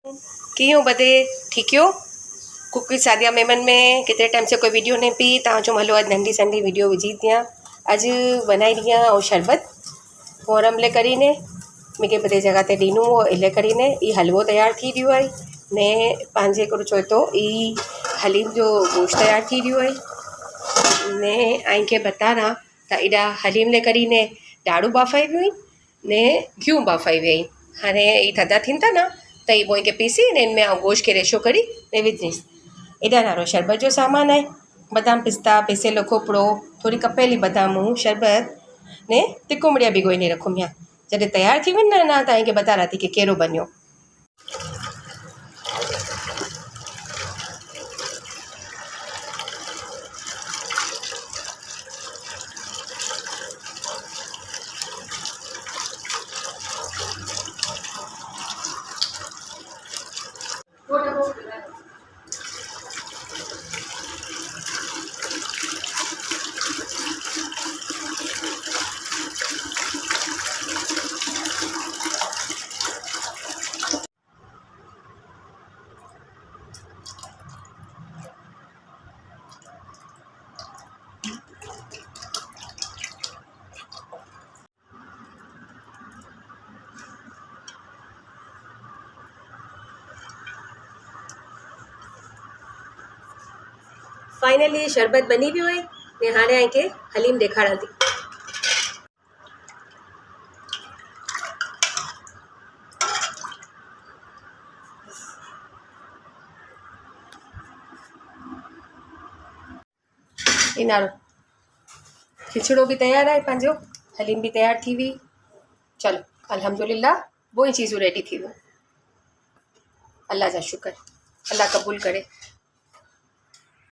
क्यों बदे ठीक हो कुक विथ सादिया मेमन में कितने टाइम से कोई वीडियो नहीं पी तव्हांजो हलो अॼु नंढी संढी वीडियो विझी थियां। अॼु बनाई रही आहियां शरबत मोरम ले करीने मूंखे ॿिए जॻह ते ॾिनो हुओ इले करीने ई हलवो तयारु थी वियो आहे ने पंहिंजे हिकिड़ो चओ थो ई हलीम जो गोश्त तयारु थी वियो आहे ने ऐंखे बतारा त एॾा हलीम ले करीने ॾाढ़ू बाफ़ाई वियूं आहिनि ने घियूं बाफ़ाई विया आहिनि। हाणे ई थधा थियनि था न त ई पोइ पीसी ने इनमें ऐं गोश्त खे रेशो करी ने विझीसि। एॾा नारो शरबत जो सामान आहे बादाम पिस्ता पिसियल खोपड़ो थोरी कपेली बादामूं शरबत ने तिको मिड़िया भिगोईने रखूं या जॾहिं तयारु थी वञे न त तव्हांखे बतारा थी की कहिड़ो बनियो। फाइनली शरबत बनी वियो आहे ने हाणे तव्हांखे हलीम ॾेखारियां थी। इनारो खिचड़ो भी तैयार है पंहिंजो हलीम भी तैयार थी हुई। चलो अल्हम्दुलिल्लाह वो ही चीज़ूं रेडी थी वियूं। अल्लाह जा शुक्र अल्लाह क़बूल करे।